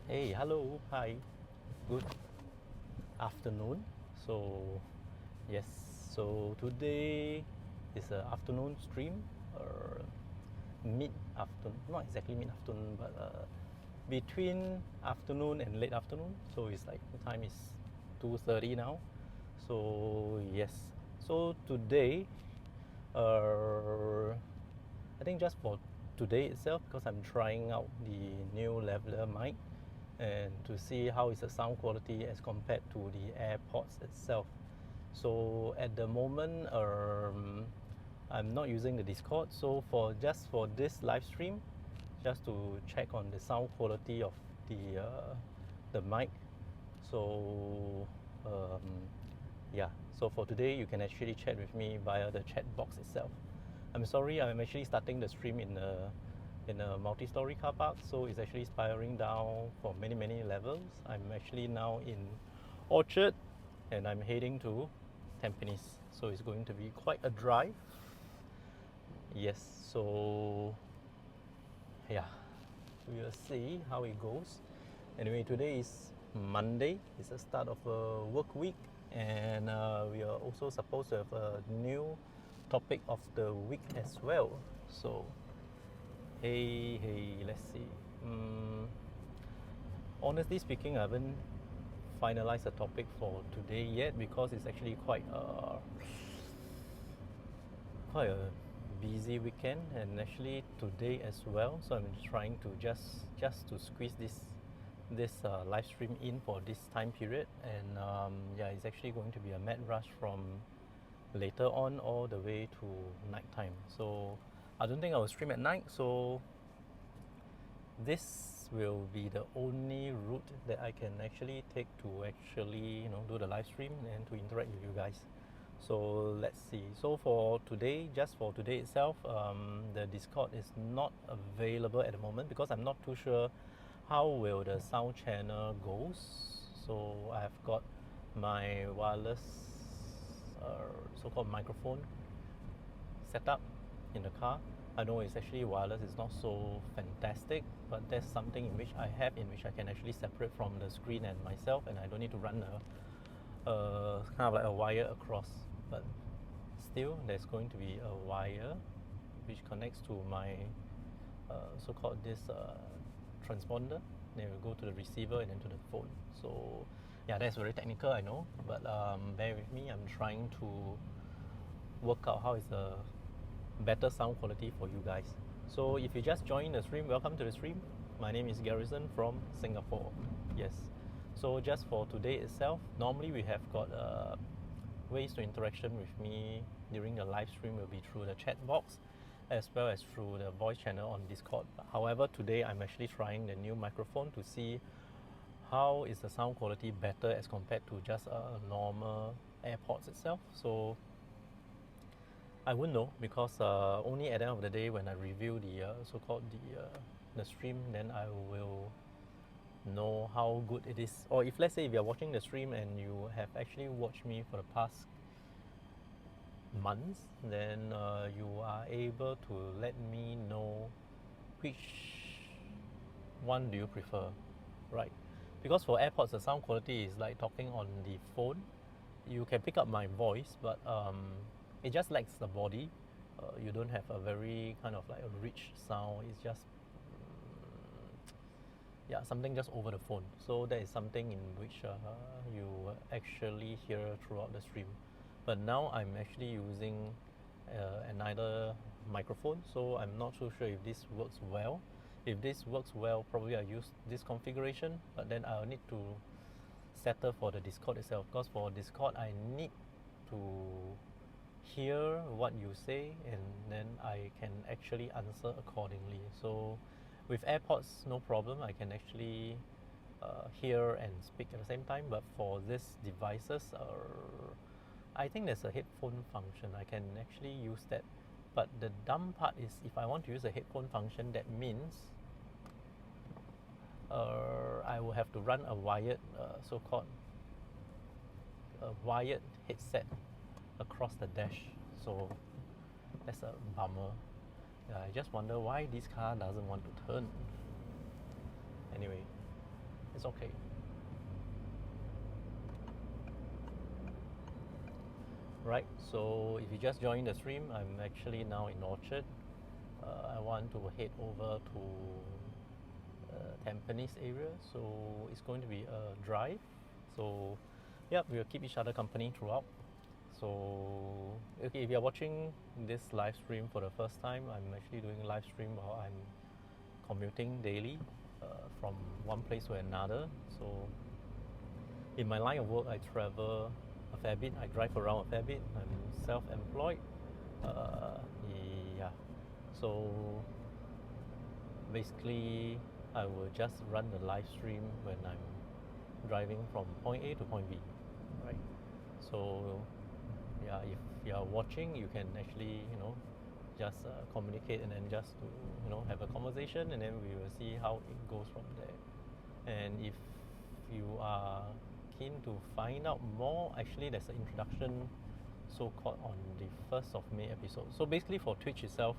Hey, hello, hi, good afternoon. So, yes, so today is an afternoon stream, or mid afternoon, not exactly mid afternoon, but between afternoon and late afternoon. So, it's like the time is 2:30 now. So, yes, so today, uh, I think just for today itself, because I'm trying out the new leveler mic and to see how is the sound quality as compared to the AirPods itself. So at the moment, I'm not using the Discord. So for just for this live stream, just to check on the sound quality of the mic. So um, yeah. So for today, you can actually chat with me via the chat box itself. I'm sorry, I'm actually starting the stream in a multi-story car park, so it's actually spiraling down for many levels. I'm actually now in Orchard, and I'm heading to Tampines, so it's going to be quite a drive. Yes, so yeah, we'll see how it goes. Anyway, today is Monday. It's the start of a work week, and we are also supposed to have a new topic of the week as well. So hey, let's see. Mm, Honestly speaking, I haven't finalized a topic for today yet because it's actually quite a busy weekend, and actually today as well. So I'm trying to just to squeeze this live stream in for this time period, and yeah, it's actually going to be a mad rush from later on all the way to night time. So I don't think I will stream at night. So this will be the only route that I can actually take to actually do the live stream and to interact with you guys. So let's see. So for today, just for today itself, the Discord is not available at the moment because I'm not too sure how will the sound channel goes. So I have got my wireless so-called microphone set up in the car. I know it's actually wireless, it's not so fantastic, but there's something in which I can actually separate from the screen and myself, and I don't need to run a kind of like a wire across. But still, there's going to be a wire which connects to my so-called this transponder. Then it will go to the receiver and then to the phone. So yeah, that's very technical, I know, but bear with me. I'm trying to work out how is the better sound quality for you guys. So if you just joined the stream, welcome to the stream. My name is Garrison from Singapore. Yes. So just for today itself, normally we have got ways to interaction with me during the live stream will be through the chat box as well as through the voice channel on Discord. However, today I'm actually trying the new microphone to see how is the sound quality better as compared to just a normal AirPods itself. So I wouldn't know because only at the end of the day when I review the so-called the stream, then I will know how good it is. Or if let's say if you're watching the stream and you have actually watched me for the past months, then you are able to let me know which one do you prefer, right? Because for AirPods, the sound quality is like talking on the phone. You can pick up my voice, but it just lacks the body. You don't have a very kind of like a rich sound. It's just yeah, something just over the phone. So that is something in which you actually hear throughout the stream. But now I'm actually using another microphone, so I'm not so sure if this works well. If this works well, probably I use this configuration, but then I'll need to settle for the Discord itself, because for Discord I need to hear what you say and then I can actually answer accordingly. So with AirPods, no problem, I can actually hear and speak at the same time, but for these devices, I think there's a headphone function. I can actually use that. But the dumb part is if I want to use a headphone function, that means I will have to run a wired, so-called a wired headset across the dash. So that's a bummer. I just wonder why this car doesn't want to turn. Anyway, It's okay. Right, so if you just joined the stream, I'm actually now in Orchard. I want to head over to Tampines area, so it's going to be a drive. So yeah, we'll keep each other company throughout. So okay, if you're watching this live stream for the first time, I'm actually doing a live stream while I'm commuting daily from one place to another. So in my line of work, I travel a fair bit. I drive around a fair bit. I'm self-employed. Uh, yeah. So basically, I will just run the live stream when I'm driving from point A to point B, right? So yeah, if you are watching, you can actually just communicate and then just to have a conversation, and then we will see how it goes from there. And if you are keen to find out more, actually there's an introduction so-called on the 1st of May episode. So basically for Twitch itself,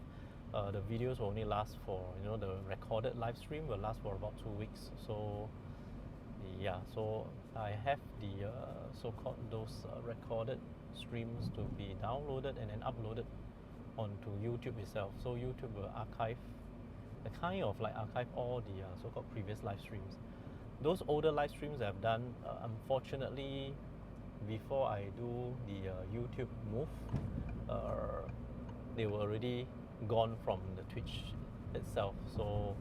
the videos will only last for, the recorded live stream will last for about 2 weeks. So yeah, so I have the so-called those recorded streams to be downloaded and then uploaded onto YouTube itself. So YouTube will archive, archive all the so-called previous live streams. Those older live streams I've done, unfortunately, before I do the YouTube move, they were already gone from the Twitch itself. So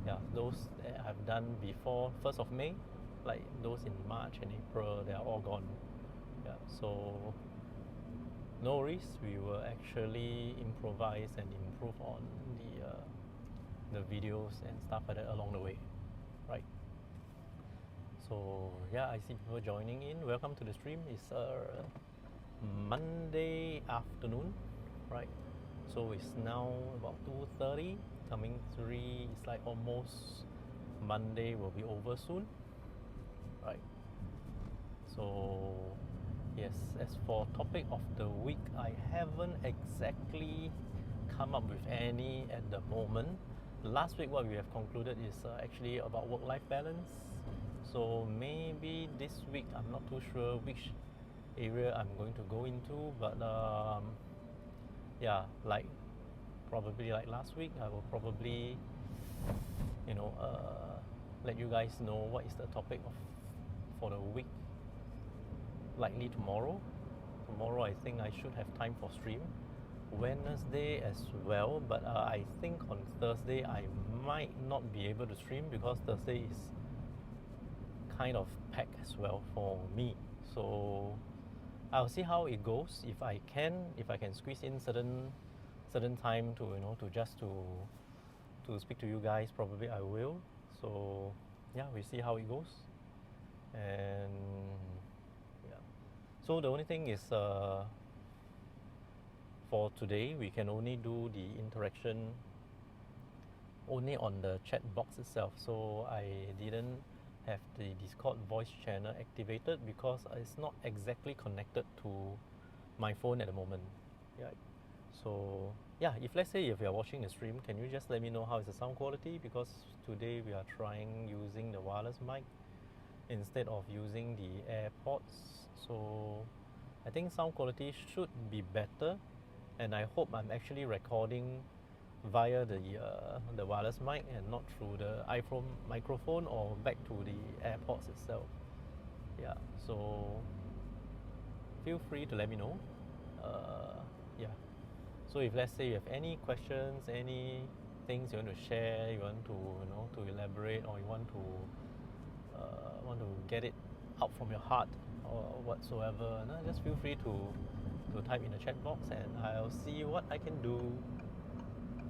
yeah, those that I've done before 1st of May, like those in March and April, they are all gone. Yeah, so no worries, we will actually improvise and improve on the videos and stuff like that along the way, right? So yeah, I see people joining in. Welcome to the stream. It's Monday afternoon, right? So it's now about 2:30, coming 3. It's like almost Monday will be over soon, right? So yes, as for topic of the week, I haven't exactly come up with any at the moment. Last week what we have concluded is actually about work-life balance. So maybe this week I'm not too sure which area I'm going to go into, but yeah, probably like last week, I will probably let you guys know what is the topic for the week. Likely tomorrow. Tomorrow I think I should have time for stream. Wednesday as well, but I think on Thursday I might not be able to stream because Thursday is kind of packed as well for me. So I'll see how it goes. If I can squeeze in certain time to to speak to you guys, probably I will. So yeah, we see how it goes. And yeah, so the only thing is for today we can only do the interaction only on the chat box itself. So I didn't have the Discord voice channel activated because it's not exactly connected to my phone at the moment. Yeah. So yeah, if let's say if you are watching the stream, can you just let me know how is the sound quality, because today we are trying using the wireless mic instead of using the AirPods. So I think sound quality should be better, and I hope I'm actually recording via the wireless mic and not through the iPhone microphone or back to the AirPods itself. Yeah, so feel free to let me know. Yeah, so if let's say you have any questions, any things you want to share, you want to to elaborate, or you want to get it out from your heart or whatsoever, just feel free to type in the chat box and I'll see what I can do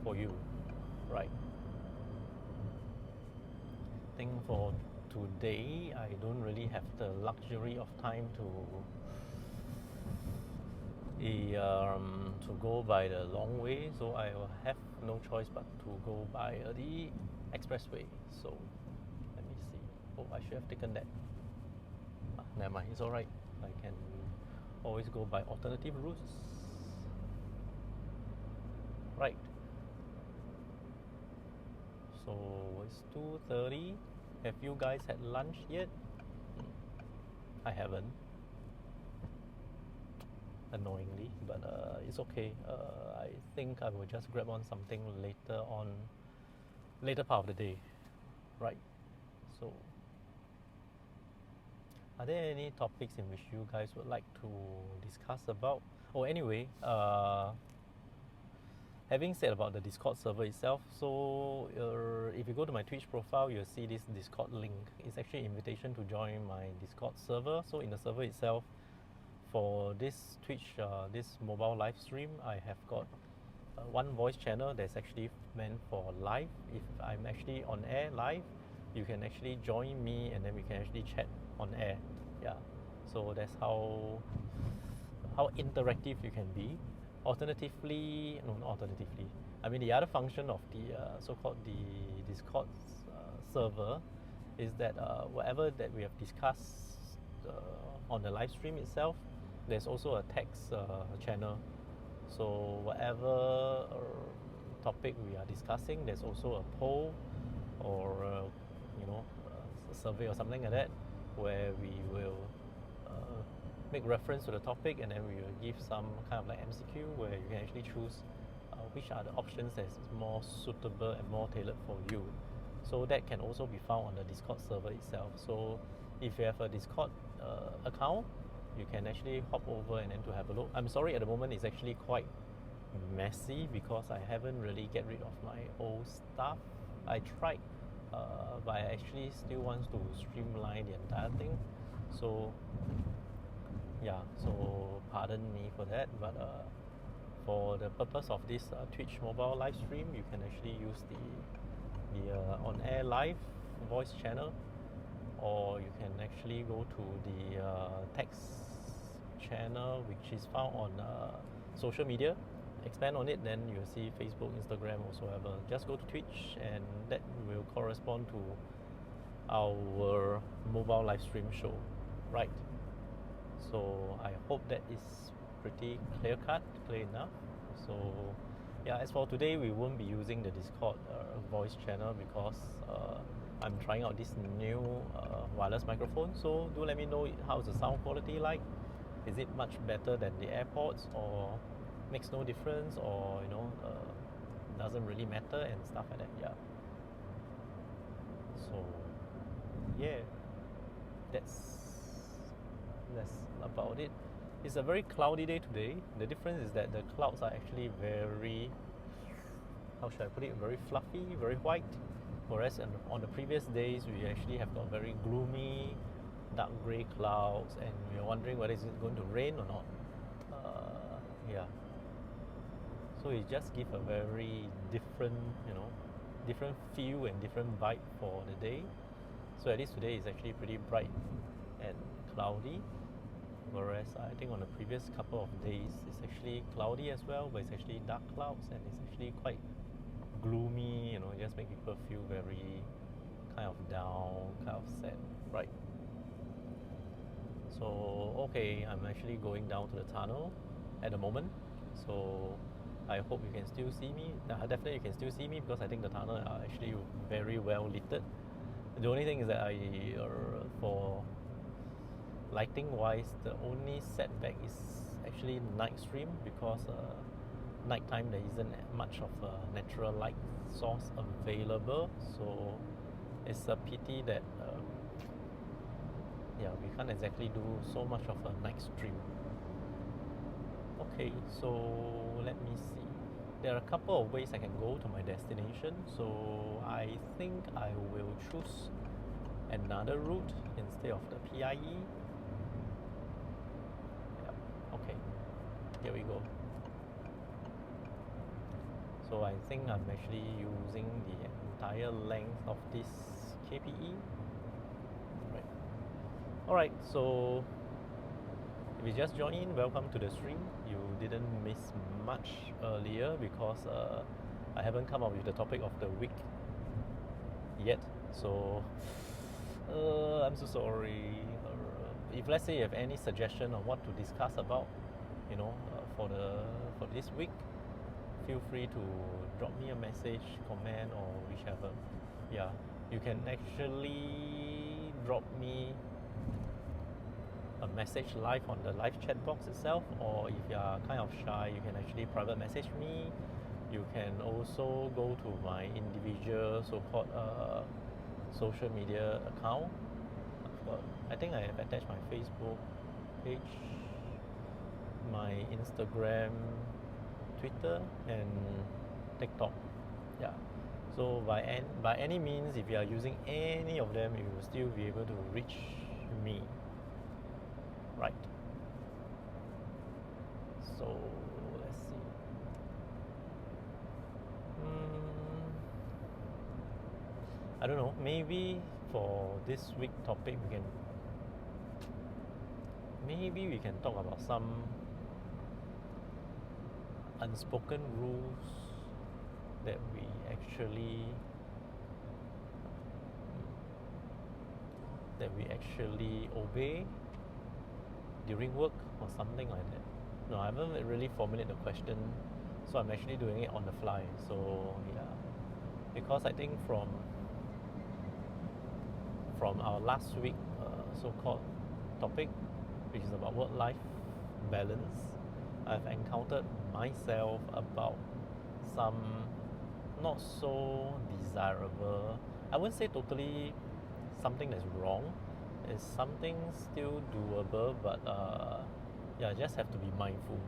for you, right? I think for today I don't really have the luxury of time to go by the long way, so I will have no choice but to go by the expressway. So let me see. Oh, I should have taken that. Never mind, it's alright. I can always go by alternative routes. Right. So it's 2:30. Have you guys had lunch yet? I haven't, annoyingly, but it's okay. I think I will just grab on something later part of the day, right? So, are there any topics in which you guys would like to discuss about? Oh, anyway, having said about the Discord server itself, so if you go to my Twitch profile, you'll see this Discord link. It's actually an invitation to join my Discord server. So in the server itself, for this Twitch, this mobile live stream, I have got one voice channel that's actually meant for live. If I'm actually on air live, you can actually join me and then we can actually chat on air. Yeah, so that's how interactive you can be. Alternatively, no, not alternatively. I mean, the other function of the so-called the Discord server is that whatever that we have discussed on the live stream itself, there's also a text channel. So whatever topic we are discussing, there's also a poll or a survey or something like that, where we will make reference to the topic, and then we will give some kind of like MCQ where you can actually choose which are the options that is more suitable and more tailored for you. So that can also be found on the Discord server itself. So if you have a Discord account, you can actually hop over and then to have a look. I'm sorry, at the moment it's actually quite messy because I haven't really get rid of my old stuff. I tried, but I actually still want to streamline the entire thing. So yeah, so pardon me for that, but for the purpose of this Twitch mobile live stream, you can actually use the on-air live voice channel, or you can actually go to the text channel, which is found on social media. Expand on it, then you'll see Facebook, Instagram, whatsoever. Just go to Twitch, and that will correspond to our mobile live stream show, right? So I hope that is pretty clear enough. So yeah, as for today, we won't be using the Discord voice channel because I'm trying out this new wireless microphone. So do let me know how's the sound quality like. Is it much better than the AirPods, or makes no difference, or doesn't really matter and stuff like that. Yeah. So yeah, that's about it. It's a very cloudy day today. The difference is that the clouds are actually very, how should I put it, very fluffy, very white. Whereas on the previous days, we actually have got very gloomy, dark grey clouds, and we are wondering whether it's going to rain or not. Yeah. So it just gives a very different, different feel and different vibe for the day. So at least today is actually pretty bright and cloudy. Whereas I think on the previous couple of days, it's actually cloudy as well, but it's actually dark clouds and it's actually quite gloomy, it just make people feel very kind of down, kind of sad, right? So, okay, I'm actually going down to the tunnel at the moment. So I hope you can still see me. Definitely you can still see me because I think the tunnel are actually very well lit. The only thing is that for lighting wise, the only setback is actually night stream, because nighttime there isn't much of a natural light source available, so it's a pity that we can't exactly do so much of a night stream. Okay, so let me see. There are a couple of ways I can go to my destination, so I think I will choose another route instead of the PIE. Okay, here we go. So I think I'm actually using the entire length of this KPE. Right. Alright, so if you just joined in, welcome to the stream. You didn't miss much earlier because I haven't come up with the topic of the week yet. So I'm so sorry. If let's say you have any suggestion on what to discuss about, for this week, feel free to drop me a message, comment, or whichever. Yeah. you can actually drop me a message live on the live chat box itself, or if you are kind of shy, you can actually private message me. You can also go to my individual so-called social media account. I think I have attached my Facebook page, my Instagram, Twitter, and TikTok. Yeah. So by any means, if you are using any of them, you will still be able to reach me. Right. So let's see. I don't know. Maybe for this week topic, we can talk about some unspoken rules that we actually obey during work or something like that. No, I haven't really formulated the question, so I'm actually doing it on the fly. So yeah, because I think from our last week so-called topic, which is about work-life balance, I've encountered myself about some not so desirable, I wouldn't say totally something that's wrong, it's something still doable, but yeah, just have to be mindful.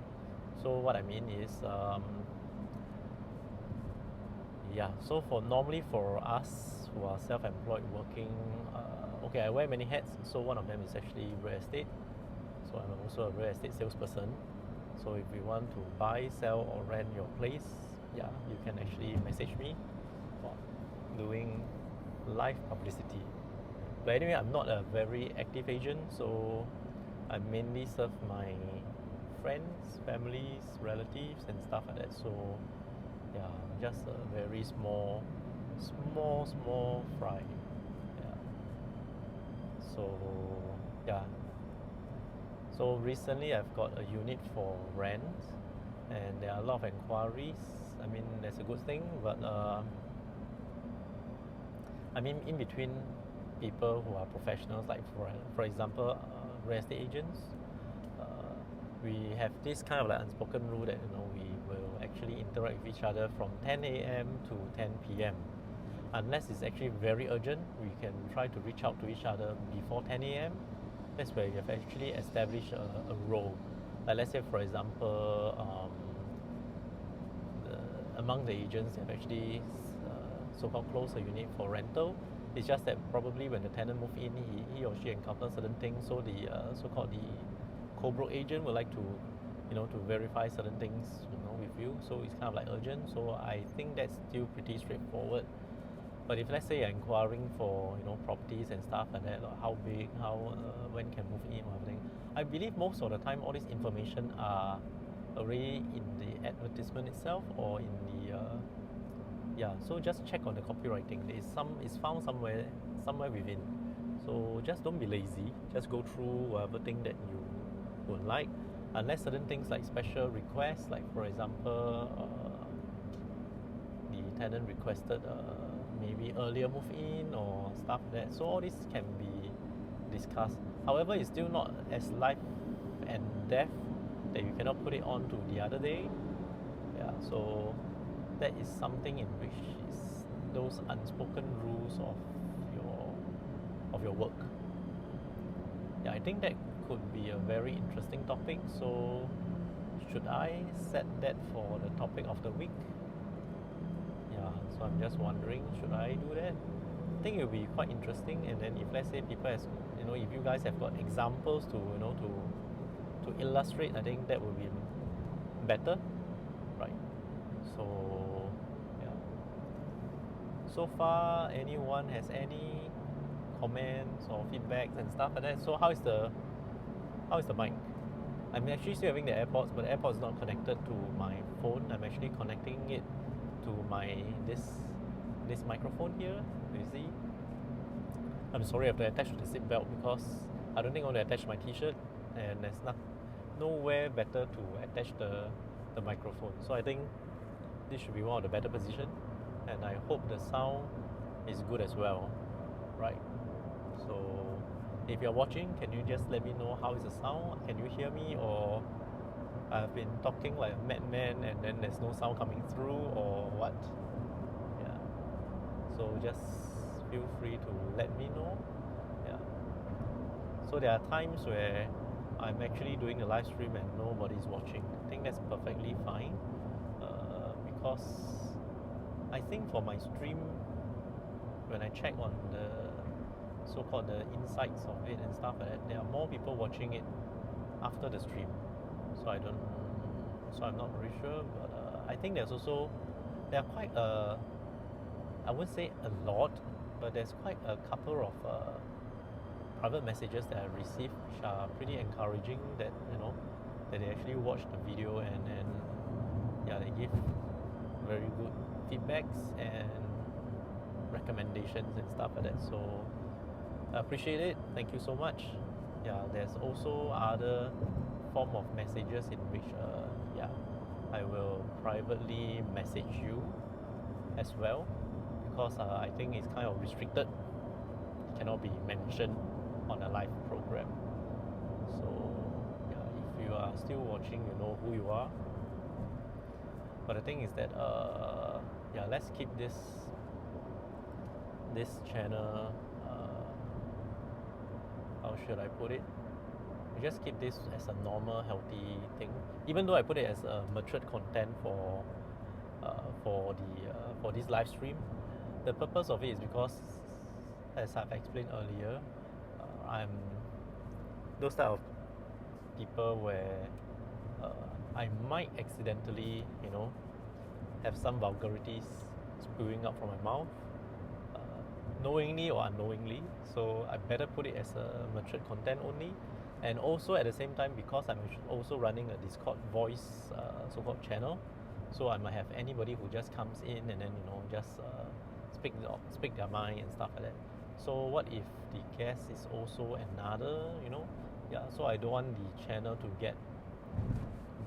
So what I mean is yeah, so normally for us who are self-employed working, okay, I wear many hats. So one of them is actually real estate. So I'm also a real estate salesperson. So if you want to buy, sell, or rent your place, yeah, you can actually message me for doing live publicity. But anyway, I'm not a very active agent, so I mainly serve my friends, families, relatives, and stuff like that. So yeah, just a very small fry. Yeah. So yeah. So recently I've got a unit for rent, and there are a lot of enquiries. I mean, that's a good thing, but I mean, in between people who are professionals, like for example, real estate agents, we have this kind of like unspoken rule that we will actually interact with each other from 10 a.m. to 10 p.m. Unless it's actually very urgent, we can try to reach out to each other before 10 a.m. That's where you have actually established a role. Like let's say, for example, among the agents, they have actually so-called closed a unit for rental. It's just that probably when the tenant move in, he or she encounters certain things, so the so-called the co-broke agent would like to, to verify certain things, with you. So it's kind of like urgent. So I think that's still pretty straightforward. But if let's say you're inquiring for properties and stuff like that, or how big, when can move in or everything, I believe most of the time all this information are already in the advertisement itself or in the yeah. So just check on the copywriting. It's found somewhere within. So just don't be lazy. Just go through whatever thing that you would like, unless certain things like special requests, like for example, the tenant requested maybe earlier move in or stuff like that. So all this can be discussed. However, it's still not as life and death that you cannot put it on to the other day. Yeah, so that is something in which is those unspoken rules of your work. Yeah, I think that could be a very interesting topic. So should I set that for the topic of the week? Yeah, so I'm just wondering, should I do that? I think it will be quite interesting. And then if let's say people if you guys have got examples to to illustrate, I think that will be better, right? So yeah. So far, anyone has any comments or feedbacks and stuff like that? So how is the mic? I'm actually still having the AirPods, but the AirPods is not connected to my phone. I'm actually connecting it to this microphone here. You see? I'm sorry I have to attach to the seat belt because I don't think I want to attach my t-shirt, and there's nowhere better to attach the microphone. So I think this should be one of the better position, and I hope the sound is good as well, right? So if you're watching, can you just let me know how is the sound? Can you hear me, or I've been talking like a madman and then there's no sound coming through, or what? Yeah. So just feel free to let me know. Yeah. So there are times where I'm actually doing the live stream and nobody's watching. I think that's perfectly fine, because I think for my stream, when I check on the so-called the insights of it and stuff like that, there are more people watching it after the stream. So I'm not really sure, but I think there are quite I wouldn't say a lot, but there's quite a couple of private messages that I received, which are pretty encouraging, that that they actually watch the video and then they give very good feedbacks and recommendations and stuff like that. So I appreciate it. Thank you so much. There's also other form of messages in which I will privately message you as well, because I think it's kind of restricted. It cannot be mentioned on a live program. So if you are still watching, you know who you are. But the thing is that let's keep this channel, how should I put it? We just keep this as a normal, healthy thing. Even though I put it as a matured content for this live stream, the purpose of it is because, as I've explained earlier, I'm those type of people where I might accidentally, have some vulgarities spewing out from my mouth, knowingly or unknowingly. So I better put it as a matured content only. And also at the same time, because I'm also running a Discord voice so-called channel, so I might have anybody who just comes in and then just speak their mind and stuff like that. So what if the guest is also another, so I don't want the channel to get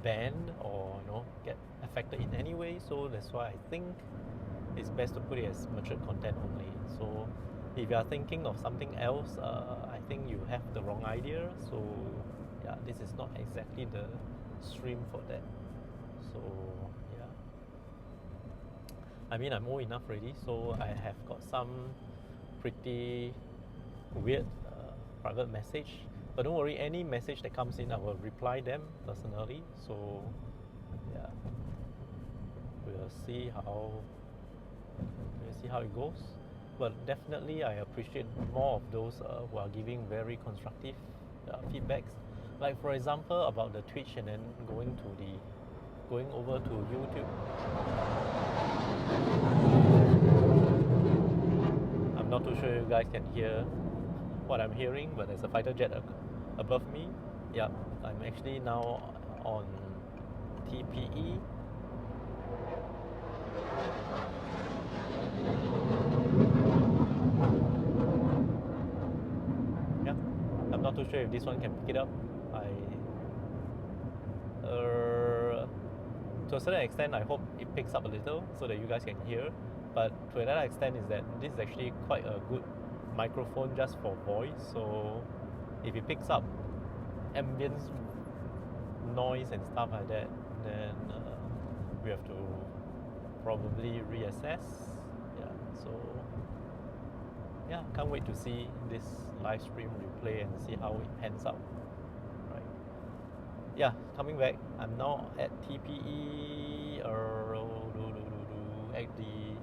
banned or get affected in any way. So that's why I think it's best to put it as matured content only. So if you are thinking of something else, I think you have the wrong idea. So this is not exactly the stream for that. So I mean, I'm old enough already, so I have got some pretty weird private message. But don't worry, any message that comes in, I will reply them personally. So we'll see how it goes. But definitely, I appreciate more of those who are giving very constructive feedbacks. Like for example, about the Twitch and then going over to YouTube. I'm not too sure you guys can hear what I'm hearing, but there's a fighter jet above me. Yeah, I'm actually now on TPE. I'm not too sure if this one can pick it up. To a certain extent, I hope it picks up a little so that you guys can hear. But to another extent is that this is actually quite a good microphone just for voice. So if it picks up ambient noise and stuff like that, then we have to probably reassess. Can't wait to see this live stream replay and see how it pans out. Right. Coming back, I'm now at TPE at the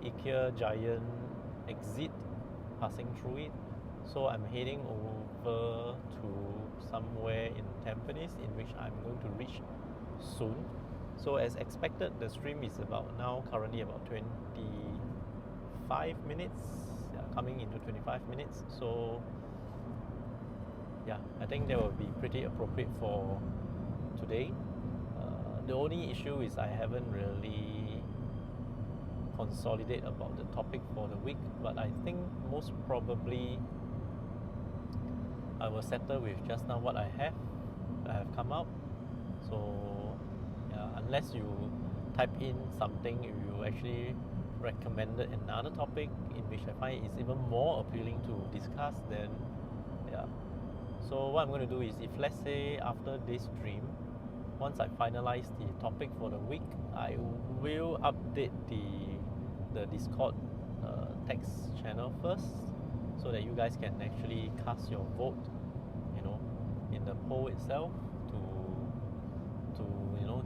IKEA Giant exit, passing through it. So I'm heading over to somewhere in Tampines, in which I'm going to reach soon. So as expected, the stream is currently about 25 minutes, coming into 25 minutes. So I think that will be pretty appropriate for today. The only issue is I haven't really consolidated about the topic for the week, but I think most probably I will settle with just now what I have come up. So unless you type in something, you actually recommended another topic in which I find it's even more appealing to discuss, then yeah. So what I'm going to do is, if let's say after this stream, once I finalize the topic for the week, I will update the Discord text channel first, so that you guys can actually cast your vote, you know, in the poll itself to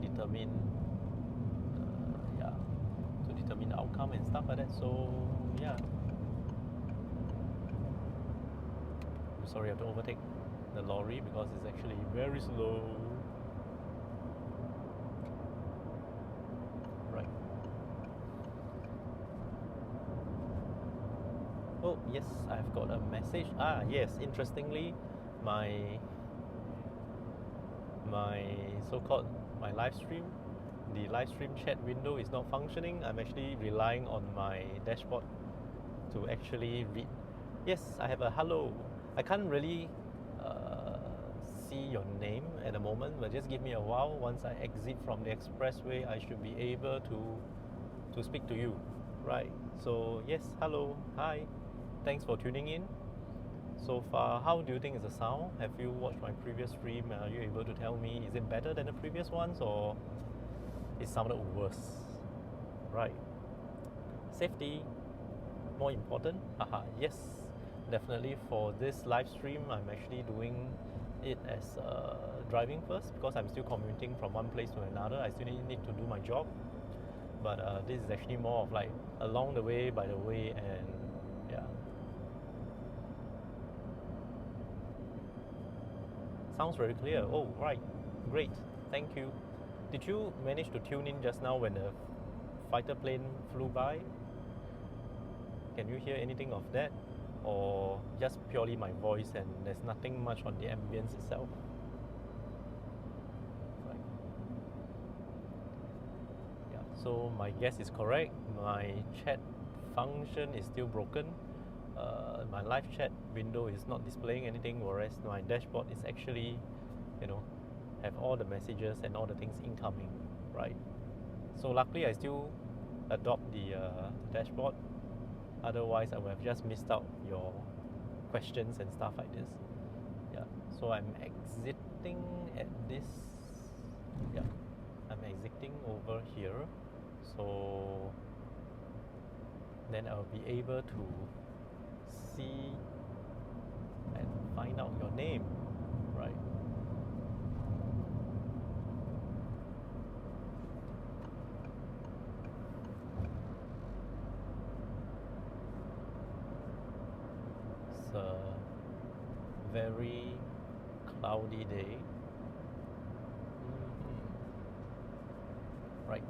determine determine the outcome and stuff like that. So yeah. I'm sorry I have to overtake the lorry because it's actually very slow. Right. Oh yes, I've got a message. Yes, interestingly, my so-called my live stream, the live stream chat window is not functioning. I'm actually relying on my dashboard to actually read. Yes, I have a hello. I can't really see your name at the moment, but just give me a while. Once I exit from the expressway, I should be able to speak to you. Right. So yes, hello, hi. Thanks for tuning in. So far, how do you think is the sound? Have you watched my previous stream? Are you able to tell me, is it better than the previous ones, or it sounded worse? Right. Safety, more important. Yes, definitely for this live stream, I'm actually doing it as driving first, because I'm still commuting from one place to another. I still need to do my job, but this is actually more of like along the way, by the way, and yeah. Sounds very clear. Oh, right. Great. Thank you. Did you manage to tune in just now when the fighter plane flew by? Can you hear anything of that? Or just purely my voice and there's nothing much on the ambience itself? Right. Yeah, so my guess is correct. My chat function is still broken. My live chat window is not displaying anything, whereas my dashboard is actually, have all the messages and all the things incoming, right? So luckily I still adopt the dashboard. Otherwise I would have just missed out your questions and stuff like this. Yeah. So I'm exiting at this. Yeah. I'm exiting over here. So then I'll be able to see and find out your name, right? It's a very cloudy day. Right.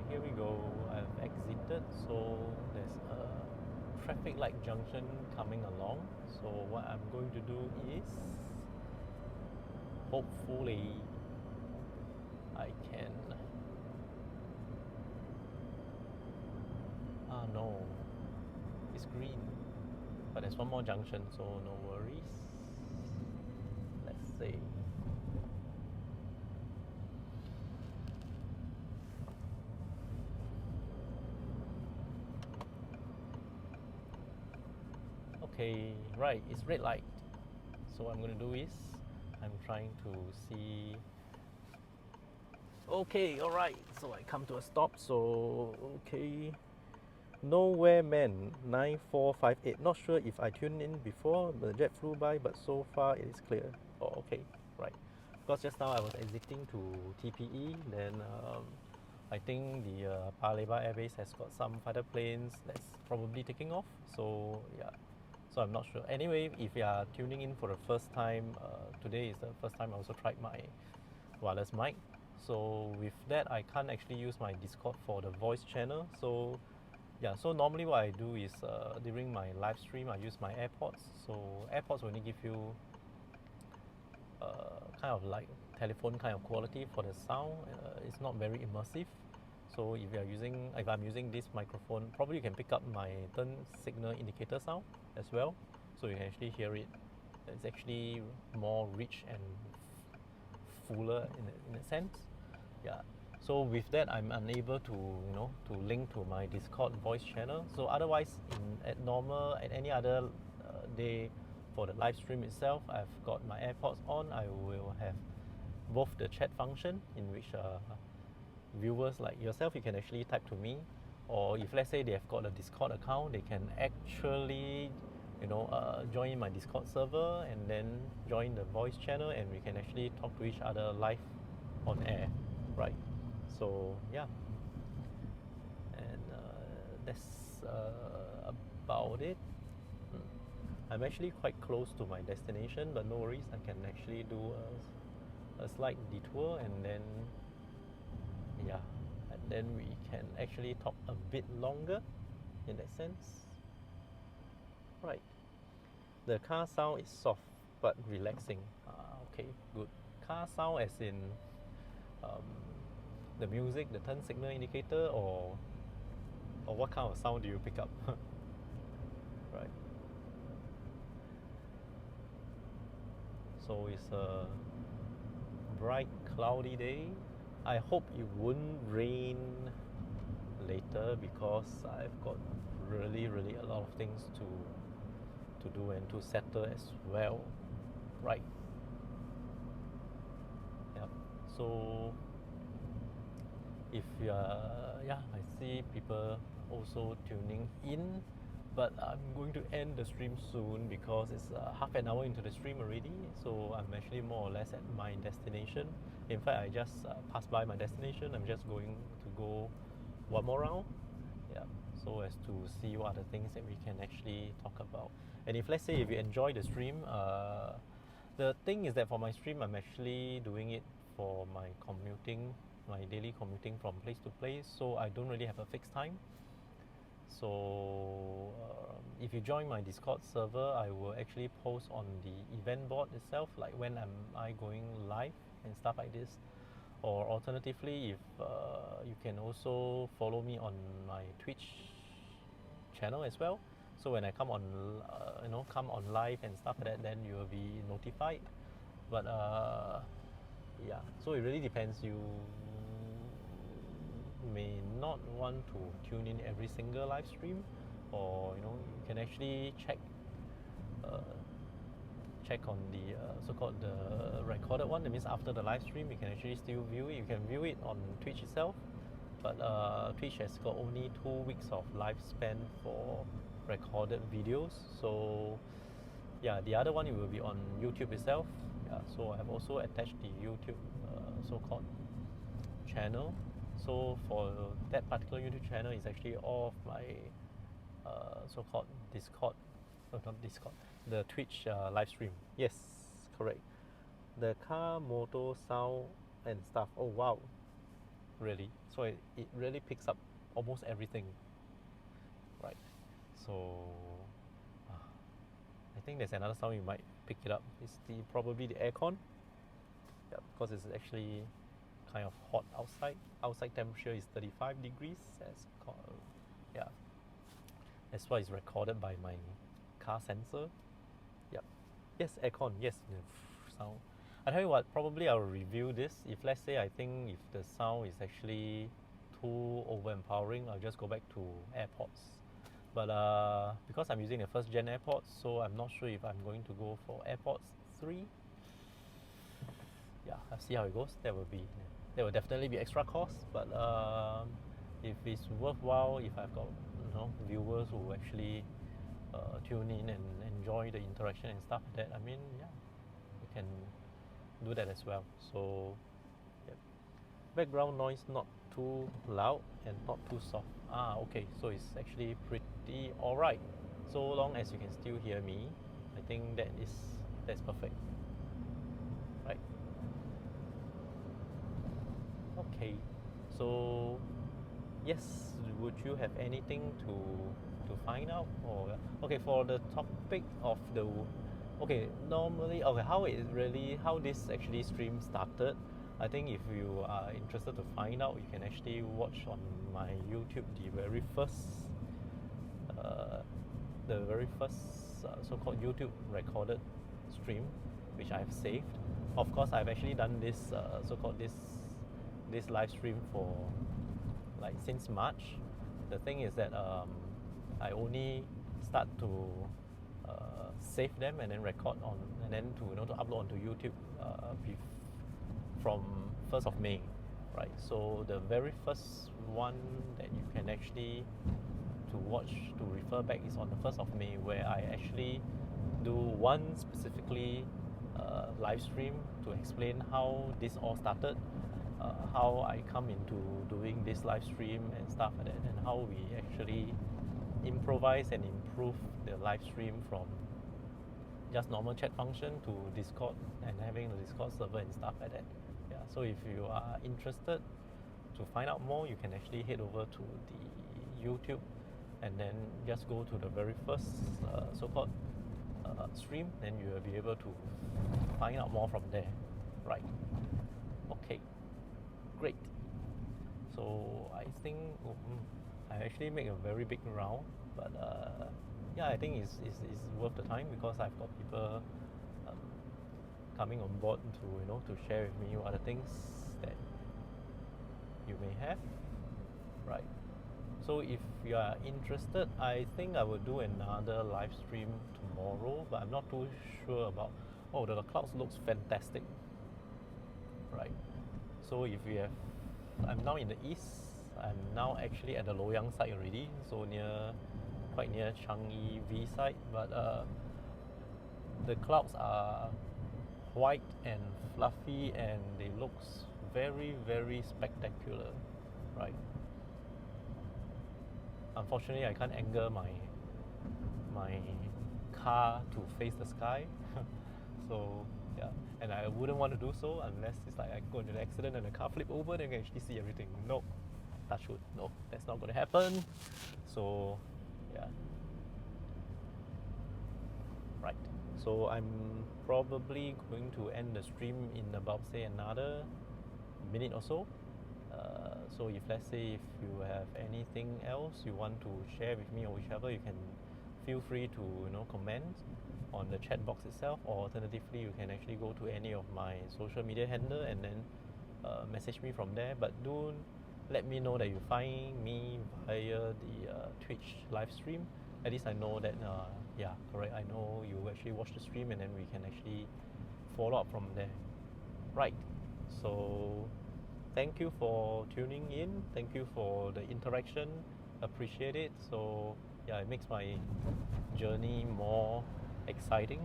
Here we go. I've exited, so there's a traffic light junction coming along. So what I'm going to do is, hopefully I can. No, it's green, but there's one more junction, so no worries. Let's see. Okay, right, it's red light. So what I'm going to do is, I'm trying to see. Okay, alright, so I come to a stop, so okay. Nowhere Man 9458. Not sure if I tuned in before the jet flew by, but so far it is clear. Oh, okay, right. Because just now I was exiting to TPE, then I think the Paya Lebar Air Base has got some fighter planes that's probably taking off. So yeah, so I'm not sure. Anyway, if you are tuning in for the first time, today is the first time I also tried my wireless mic. So with that, I can't actually use my Discord for the voice channel. So yeah, so normally what I do is during my live stream, I use my AirPods. So AirPods only give you kind of like telephone kind of quality for the sound. It's not very immersive. So if I'm using this microphone, probably you can pick up my turn signal indicator sound as well. So you can actually hear it It's actually more rich and fuller in a sense. Yeah. So with that, I'm unable to to link to my Discord voice channel. So otherwise, at any other day for the live stream itself, I've got my AirPods on. I will have both the chat function in which viewers like yourself, you can actually type to me, or if let's say they have got a Discord account, they can actually join my Discord server and then join the voice channel, and we can actually talk to each other live on air, right? So yeah, and that's about it. I'm actually quite close to my destination, but no worries, I can actually do a slight detour, and then yeah, and then we can actually talk a bit longer in that sense. Right. The car sound is soft but relaxing. Okay, good. Car sound as in um, the music, the turn signal indicator, or what kind of sound do you pick up? Right. So it's a bright, cloudy day. I hope it won't rain later because I've got really a lot of things to do and to settle as well, right? Yeah. So if you are, yeah, I see people also tuning in, but I'm going to end the stream soon because it's half an hour into the stream already. So I'm actually more or less at my destination. In fact, I just passed by my destination. I'm just going to go one more round. Yeah. So as to see what other things that we can actually talk about. And if let's say if you enjoy the stream, the thing is that for my stream, I'm actually doing it for my commuting, my daily commuting from place to place. So I don't really have a fixed time. So if you join my Discord server, I will actually post on the event board itself, like when am I going live and stuff like this. Or alternatively, if you can also follow me on my Twitch channel as well. So when I come on, come on live and stuff like that, then you will be notified. But yeah, so it really depends. You may not want to tune in every single live stream, or you can actually check on the so-called the recorded one. That means after the live stream, you can actually still view it. You can view it on Twitch itself, but Twitch has got only 2 weeks of lifespan for recorded videos. So yeah, the other one it will be on YouTube itself. Yeah, so I have also attached the YouTube so-called channel. So for that particular YouTube channel, it's actually all of my so-called Discord, not Discord, the Twitch live stream. Yes, correct. The car, motor, sound and stuff. Oh wow, really? So it really picks up almost everything, right? So I think there's another sound you might pick it up. It's probably the aircon. Yeah, because it's actually kind of hot outside. Outside temperature is 35 degrees. Yeah, that's why it's recorded by my car sensor. Yep. Yes, aircon. Yes, sound. I tell you what, probably I'll review this. If let's say I think if the sound is actually too overpowering, I'll just go back to AirPods. But because I'm using the first gen AirPods, so I'm not sure if I'm going to go for AirPods 3. Yeah, I'll see how it goes. There will definitely be extra cost, but if it's worthwhile, if I've got viewers who actually tune in and enjoy the interaction and stuff like that, I mean, yeah, we can do that as well. So yeah. Background noise not too loud and not too soft. Okay, so it's actually pretty alright. So long as you can still hear me, I think that's perfect. Right. Okay. So yes, would you have anything to find out? Or okay, for the topic of the normally how this actually stream started. I think if you are interested to find out, you can actually watch on my YouTube the very first so-called YouTube recorded stream, which I've saved. Of course, I've actually done this so-called this live stream for like since March. The thing is that I only start to save them and then record on and then to upload onto YouTube from 1st of May, right? So the very first one that you can actually to watch to refer back is on the 1st of May, where I actually do one specifically live stream to explain how this all started, how I come into doing this live stream and stuff like that, and how we actually improvise and improve the live stream from just normal chat function to Discord and having the Discord server and stuff like that. Yeah, so if you are interested to find out more, you can actually head over to the YouTube and then just go to the very first so-called stream, then you will be able to find out more from there, right? Okay, great. So I think I actually make a very big round, but yeah, I think it's worth the time because I've got people coming on board to share with me what are the things that you may have, right? So if you are interested, I think I will do another live stream tomorrow, but I'm not too sure about. Oh, the clouds looks fantastic, right? So if you have, I'm now in the east. I'm now actually at the Loyang side already, so quite near Changi V side. But the clouds are white and fluffy, and they looks very, very spectacular, right? Unfortunately, I can't angle my car to face the sky, so yeah, and I wouldn't want to do so unless it's like I go into an accident and the car flip over, then I can actually see everything. No, touch wood, no, that's not going to happen. So yeah, right. So I'm probably going to end the stream in about say another minute or so. So if let's say if you have anything else you want to share with me or whichever, you can feel free to comment on the chat box itself, or alternatively you can actually go to any of my social media handle and then message me from there. But do let me know that you find me via the Twitch live stream. At least I know that yeah, correct, I know you actually watch the stream, and then we can actually follow up from there, right? So thank you for tuning in, thank you for the interaction, appreciate it. So yeah, it makes my journey more exciting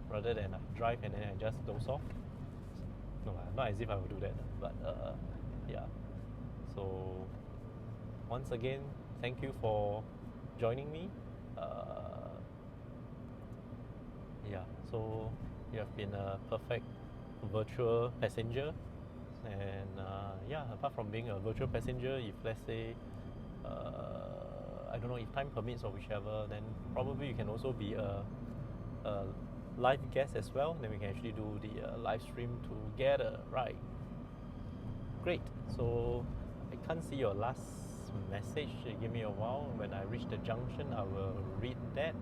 rather than I drive and then I just doze off. No, not as if I would do that, but yeah. So once again, thank you for joining me. Yeah, so you have been a perfect virtual passenger, and yeah, apart from being a virtual passenger, if let's say I don't know if time permits or whichever, then probably you can also be a live guest as well. Then we can actually do the live stream together, right? Great. So I can't see your last message. Give me a while. When I reach the junction, I will read that.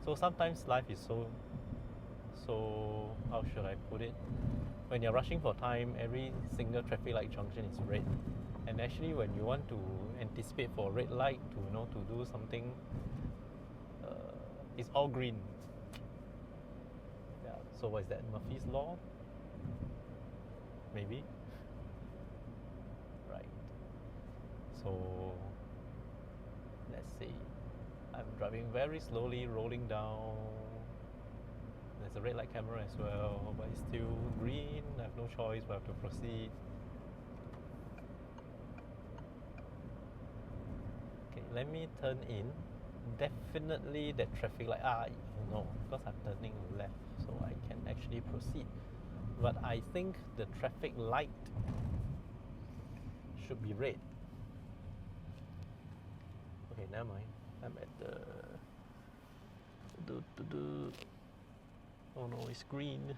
So sometimes life is so how should I put it? When you're rushing for time, every single traffic light junction is red. And actually when you want to anticipate for a red light to do something, it's all green. Yeah, so what is that, Murphy's Law? Maybe? Right. So let's see. I'm driving very slowly, rolling down. There's a red light camera as well, but it's still green. I have no choice, but I have to proceed. Okay, let me turn in. Definitely that traffic light, no, because I'm turning left, so I can actually proceed. But I think the traffic light should be red. Okay, never mind. I'm at the oh no, it's green.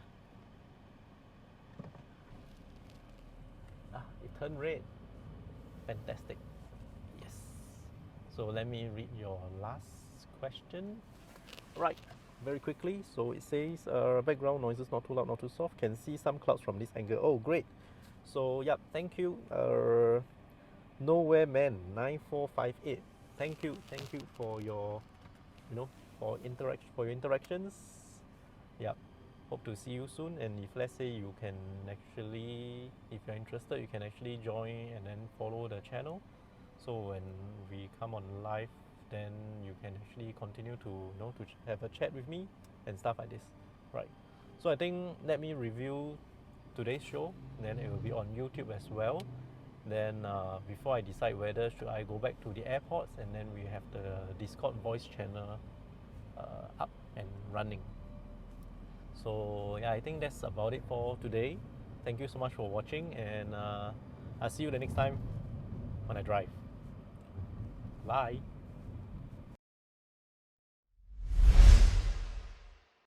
It turned red. Fantastic. Yes. So let me read your last question. Right, very quickly. So it says background noises not too loud, not too soft. Can see some clouds from this angle. Oh, great. So yep, thank you. Nowhere Man 9458. Thank you for your, for your interactions. Yep. Hope to see you soon. And if let's say you can actually, if you're interested, you can actually join and then follow the channel. So when we come on live, then you can actually continue to to have a chat with me and stuff like this, right? So I think let me review today's show. Then it will be on YouTube as well. Then before I decide whether should I go back to the airports, and then we have the Discord voice channel up and running. So yeah, I think that's about it for today. Thank you so much for watching, and I'll see you the next time when I drive. Bye.